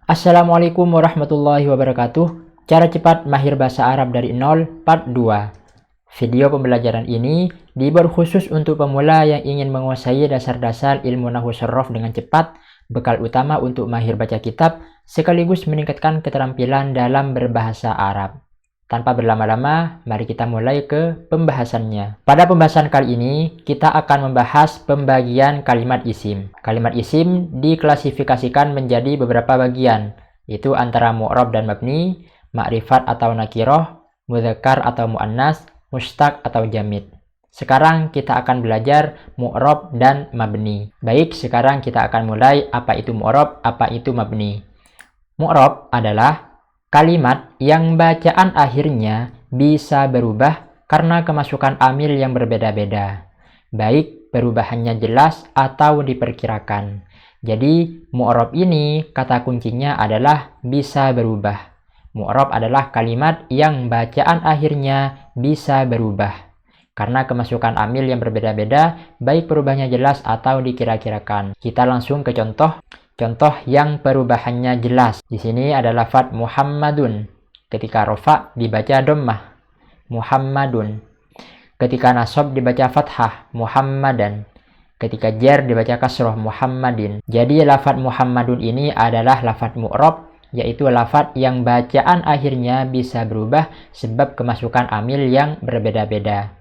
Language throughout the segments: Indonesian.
Assalamualaikum warahmatullahi wabarakatuh. Cara cepat mahir bahasa Arab dari nol, part 2. Video pembelajaran ini dibuat khusus untuk pemula yang ingin menguasai dasar-dasar ilmu nahwu sharaf dengan cepat, bekal utama untuk mahir baca kitab, sekaligus meningkatkan keterampilan dalam berbahasa Arab. Tanpa berlama-lama, mari kita mulai ke pembahasannya. Pada pembahasan kali ini, kita akan membahas pembagian kalimat isim. Kalimat isim diklasifikasikan menjadi beberapa bagian, yaitu antara mu'rab dan mabni, ma'rifat atau nakiroh, mudzakkar atau mu'annas, mustaq atau jamid. Sekarang kita akan belajar mu'rab dan mabni. Baik, sekarang kita akan mulai apa itu mu'rab, apa itu mabni. Mu'rab adalah kalimat yang bacaan akhirnya bisa berubah karena kemasukan amil yang berbeda-beda, baik perubahannya jelas atau diperkirakan. Jadi, mu'rab ini kata kuncinya adalah bisa berubah. Mu'rab adalah kalimat yang bacaan akhirnya bisa berubah karena kemasukan amil yang berbeda-beda, baik perubahannya jelas atau dikira-kirakan. Kita langsung ke contoh. Contoh yang perubahannya jelas. Di sini ada lafadz Muhammadun. Ketika rofa dibaca dhammah, Muhammadun. Ketika nasab dibaca fathah, Muhammadan. Ketika jar dibaca kasroh, Muhammadin. Jadi lafadz Muhammadun ini adalah lafadz mu'rab, yaitu lafadz yang bacaan akhirnya bisa berubah sebab kemasukan amil yang berbeda-beda.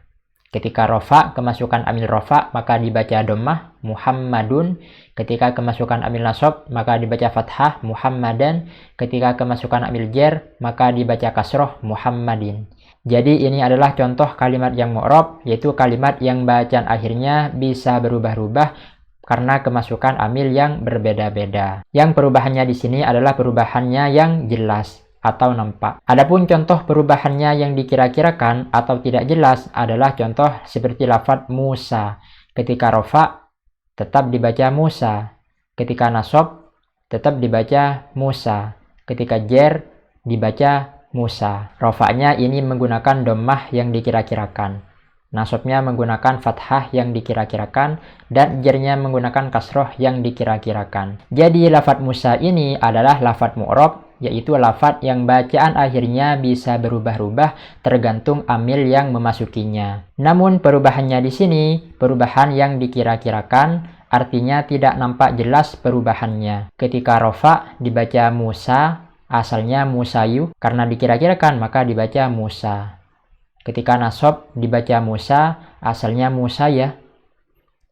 Ketika rofa, kemasukan amil rofa, maka dibaca dhammah, Muhammadun. Ketika kemasukan amil nasab, maka dibaca fathah, Muhammadan. Ketika kemasukan amil jar, maka dibaca kasroh, Muhammadin. Jadi ini adalah contoh kalimat yang mu'rab, yaitu kalimat yang bacaan akhirnya bisa berubah-ubah karena kemasukan amil yang berbeda-beda. Yang perubahannya di sini adalah perubahannya yang jelas atau nampak. Adapun contoh perubahannya yang dikira-kirakan atau tidak jelas adalah contoh seperti lafadz Musa. Ketika rofa tetap dibaca Musa. Ketika nasab tetap dibaca Musa. Ketika jar dibaca Musa. Rofanya ini menggunakan dhammah yang dikira-kirakan. Nasabnya menggunakan fathah yang dikira-kirakan dan jarnya menggunakan kasroh yang dikira-kirakan. Jadi lafadz Musa ini adalah lafadz mu'rab, yaitu lafadz yang bacaan akhirnya bisa berubah-ubah tergantung amil yang memasukinya. Namun perubahannya di sini perubahan yang dikira-kirakan, artinya tidak nampak jelas perubahannya. Ketika rofa dibaca Musa, asalnya Musayu, karena dikira-kirakan maka dibaca Musa. Ketika nasab dibaca Musa, asalnya Musa ya,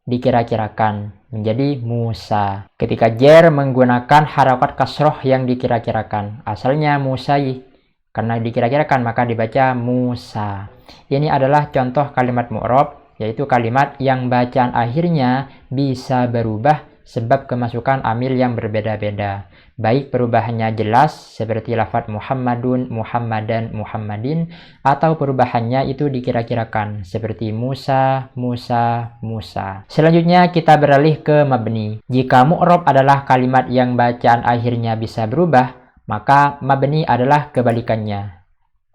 dikira-kirakan menjadi Musa. Ketika jar menggunakan harakat kasroh yang dikira-kirakan, asalnya Musai, karena dikira-kirakan maka dibaca Musa. Ini adalah contoh kalimat mu'rab, yaitu kalimat yang bacaan akhirnya bisa berubah sebab kemasukan amil yang berbeda-beda. Baik perubahannya jelas seperti lafadz Muhammadun, Muhammadan, Muhammadin, atau perubahannya itu dikira-kirakan seperti Musa, Musa, Musa. Selanjutnya kita beralih ke mabni. Jika mu'rab adalah kalimat yang bacaan akhirnya bisa berubah, maka mabni adalah kebalikannya.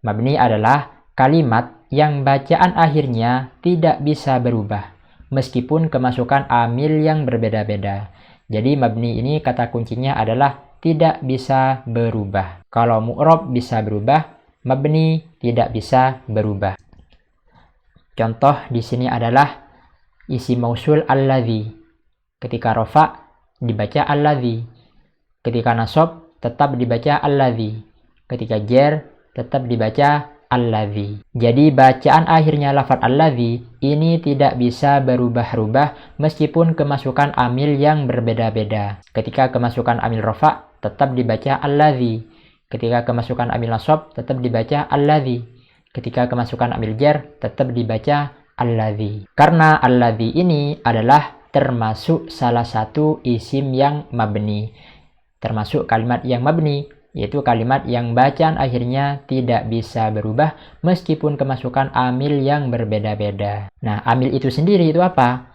Mabni adalah kalimat yang bacaan akhirnya tidak bisa berubah meskipun kemasukan amil yang berbeda-beda. Jadi mabni ini kata kuncinya adalah tidak bisa berubah. Kalau mu'rab bisa berubah, mabni tidak bisa berubah. Contoh di sini adalah isim mausul alladzi. Ketika rofa dibaca alladzi. Ketika nasab tetap dibaca alladzi. Ketika jar tetap dibaca alladzi. Jadi bacaan akhirnya lafadz alladzi ini tidak bisa berubah-ubah meskipun kemasukan amil yang berbeda-beda. Ketika kemasukan amil rofa tetap dibaca alladzi. Ketika kemasukan amil nasab tetap dibaca alladzi. Ketika kemasukan amil jar tetap dibaca alladzi. Karena alladzi ini adalah termasuk salah satu isim yang mabni. Termasuk kalimat yang mabni, yaitu kalimat yang bacaan akhirnya tidak bisa berubah meskipun kemasukan amil yang berbeda-beda. Nah, amil itu sendiri itu apa?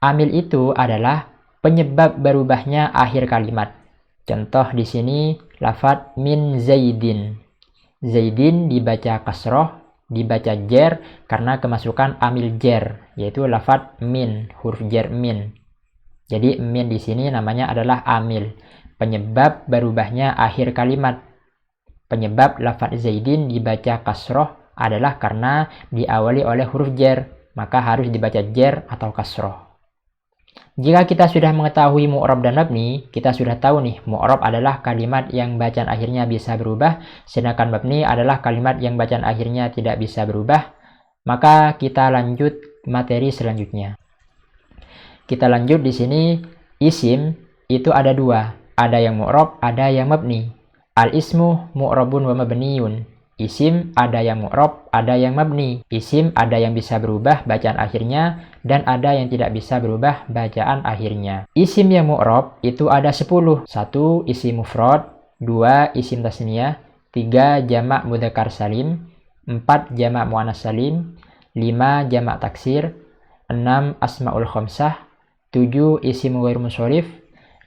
Amil itu adalah penyebab berubahnya akhir kalimat. Contoh di sini lafadz min Zaidin. Zaidin dibaca kasroh, dibaca jar karena kemasukan amil jar, yaitu lafadz min, huruf jar min. Jadi min di sini namanya adalah amil. penyebab berubahnya akhir kalimat. Penyebab lafaz Zaidin dibaca kasroh adalah karena diawali oleh huruf jar, maka harus dibaca jar atau kasroh. Jika kita sudah mengetahui mu'rab dan mabni, kita sudah tahu nih, mu'rab adalah kalimat yang bacaan akhirnya bisa berubah, sedangkan mabni adalah kalimat yang bacaan akhirnya tidak bisa berubah. Maka kita lanjut materi selanjutnya. Kita lanjut di sini, isim itu ada dua, ada yang mu'rab, ada yang mabni. Al-ismu mu'rabun wa mabniyun. Isim ada yang mu'rab, ada yang mabni. Isim ada yang bisa berubah bacaan akhirnya dan ada yang tidak bisa berubah bacaan akhirnya. Isim yang mu'rab itu ada 10. 1 isim mufrad, 2 isim tasniyah, 3 jamak mudzakkar salim, 4 jamak muannas salim, 5 jamak taksir, 6 asmaul khamsah, 7 isim ghair munsharif,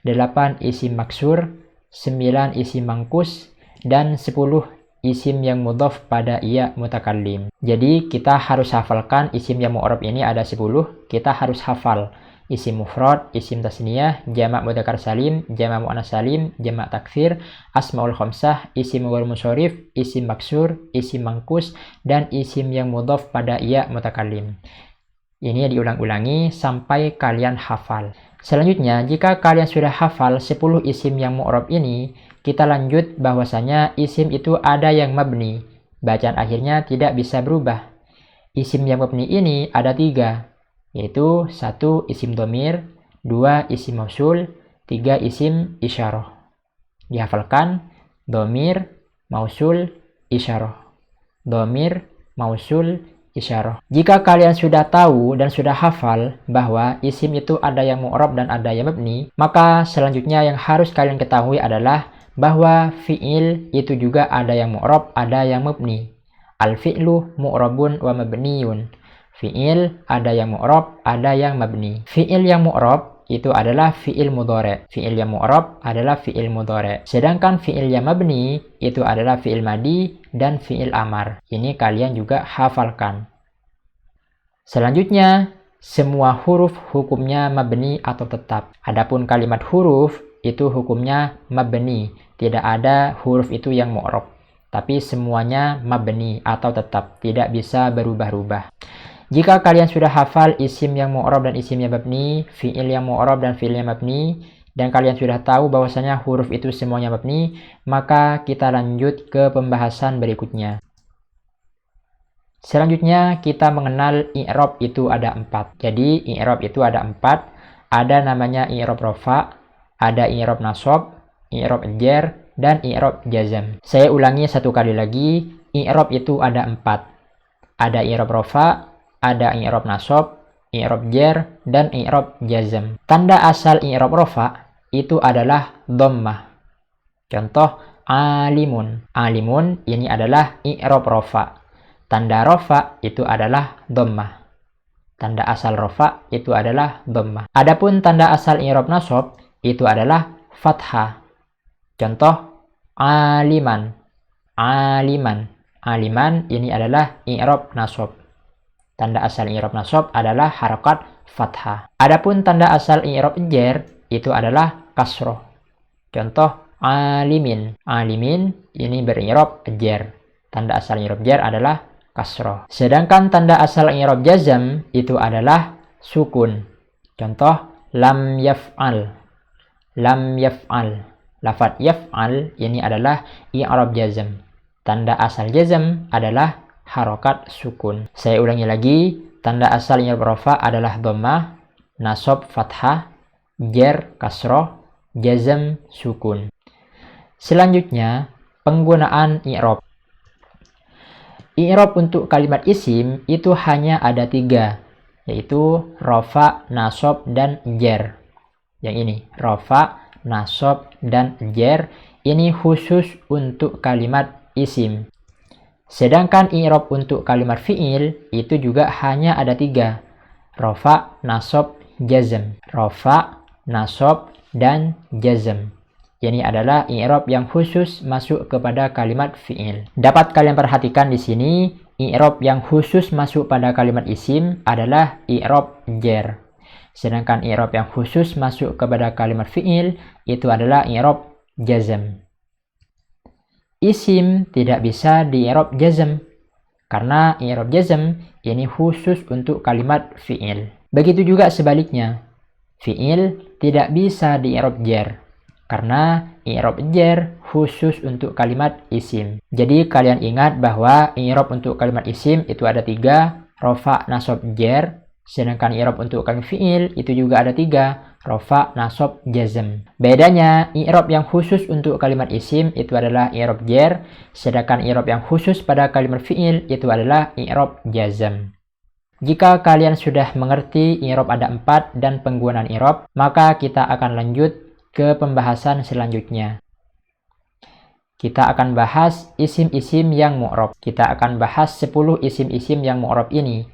8 isim maksur, 9 isim mangkus, dan 10 isim yang mudhaf pada iya mutakallim. Jadi kita harus hafalkan isim yang mu'rab ini ada 10. Kita harus hafal isim mufrad, isim tasniyah, jamak mudzakkar salim, jamak muannas salim, jamak taksir, asmaul khamsah, isim ghair munsharif, isim maksur, isim mangkus, dan isim yang mudhaf pada iya mutakallim. Ini diulang-ulangi sampai kalian hafal. Selanjutnya, jika kalian sudah hafal 10 isim yang mu'rab ini, kita lanjut bahwasanya isim itu ada yang mabni. Bacaan akhirnya tidak bisa berubah. Isim yang mabni ini ada 3, yaitu 1 isim dhamir, 2 isim mausul, 3 isim isyarah. Dihafalkan, dhamir, mausul, isyarah. Dhamir, mausul, isyarah. Jika kalian sudah tahu dan sudah hafal bahwa isim itu ada yang mu'rab dan ada yang mabni, maka selanjutnya yang harus kalian ketahui adalah bahwa fi'il itu juga ada yang mu'rab, ada yang mabni. Al-fi'lu mu'rabun wa mabniyun. Fi'il ada yang mu'rab, ada yang mabni. Fi'il yang mu'rab itu adalah fi'il mudhari'. Fi'il yang mu'rab adalah fi'il mudhari'. Sedangkan fi'il yang mabni itu adalah fi'il madi dan fi'il amar. Ini kalian juga hafalkan. Selanjutnya, semua huruf hukumnya mabni atau tetap. Adapun kalimat huruf itu hukumnya mabni. Tidak ada huruf itu yang mu'rab. Tapi semuanya mabni atau tetap. Tidak bisa berubah-ubah. Jika kalian sudah hafal isim yang mu'rab dan isim yang mabni, fi'il yang mu'rab dan fi'il yang mabni, dan kalian sudah tahu bahwasanya huruf itu semuanya mabni, maka kita lanjut ke pembahasan berikutnya. Selanjutnya kita mengenal i'rab itu ada 4. Jadi i'rab itu ada 4. Ada namanya i'rab rafa, ada i'rab nasab, i'rab jar, dan i'rab jazm. Saya ulangi satu kali lagi, i'rab itu ada 4. Ada i'rab rafa, ada i'rab nasab, i'rab jar, dan i'rab jazm. Tanda asal i'rab rafa itu adalah dhammah. Contoh alimun. Alimun ini adalah i'rab rafa. Tanda rafa itu adalah dhammah. Tanda asal rafa itu adalah dhammah. Adapun tanda asal i'rab nasab itu adalah fathah. Contoh aliman. Aliman. Aliman ini adalah i'rab nasab. Tanda asal i'rab nasab adalah harakat fathah. Adapun tanda asal i'rab jar itu adalah kasroh. Contoh alimin. Alimin ini beri'rab jar. Tanda asal i'rab jar adalah kasroh. Sedangkan tanda asal i'rab jazm itu adalah sukun. Contoh lam yaf'al. Lam yaf'al. Lafaz yaf'al ini adalah i'rab jazm. Tanda asal jazm adalah harokat sukun. Saya ulangi lagi, tanda asal i'rab rafa adalah dhammah, nasab fathah, jar kasroh, jazm sukun. Selanjutnya, penggunaan i'rab. I'rab untuk kalimat isim itu hanya ada 3, yaitu rafa, nasab, dan jar. Yang ini, rafa, nasab, dan jar. Ini khusus untuk kalimat isim. Sedangkan i'rab untuk kalimat fi'il itu juga hanya ada 3. Rafa, nasab, jazm. Rafa, nasab, dan jazm. Ini adalah i'rab yang khusus masuk kepada kalimat fi'il. Dapat kalian perhatikan di sini, i'rab yang khusus masuk pada kalimat isim adalah i'rab jar. Sedangkan i'rab yang khusus masuk kepada kalimat fi'il itu adalah i'rab jazm. Isim tidak bisa di i'rab jazm, karena i'rab jazm ini khusus untuk kalimat fi'il. Begitu juga sebaliknya, fi'il tidak bisa di i'rab jar, karena i'rab jar khusus untuk kalimat isim. Jadi kalian ingat bahwa i'rab untuk kalimat isim itu ada 3, rofa, nasab, jar. Sedangkan i'rab untuk kalimat fi'il itu juga ada 3, rofa, nasab, jazm. Bedanya, i'rab yang khusus untuk kalimat isim itu adalah i'rab jar, sedangkan i'rab yang khusus pada kalimat fi'il itu adalah i'rab jazm. Jika kalian sudah mengerti i'rab ada 4 dan penggunaan i'rab, maka kita akan lanjut ke pembahasan selanjutnya. Kita akan bahas isim-isim yang mu'rab. Kita akan bahas 10 isim-isim yang mu'rab ini,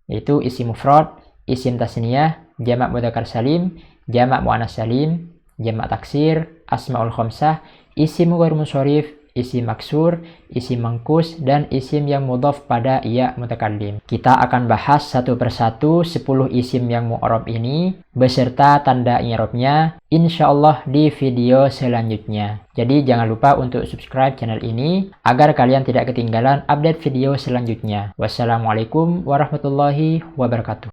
yaitu isim mufrad, isim tasniyah, jamak mudzakkar salim, jamak muannas salim, jamak taksir, asmaul khamsah, isim ghair munsharif, isim maksur, isim mangkus, dan isim yang mudhaf pada ya mutakallim. Kita akan bahas satu persatu 10 isim yang mu'rab ini beserta tanda i'rabnya insyaallah di video selanjutnya. Jadi jangan lupa untuk subscribe channel ini agar kalian tidak ketinggalan update video selanjutnya. Wassalamualaikum warahmatullahi wabarakatuh.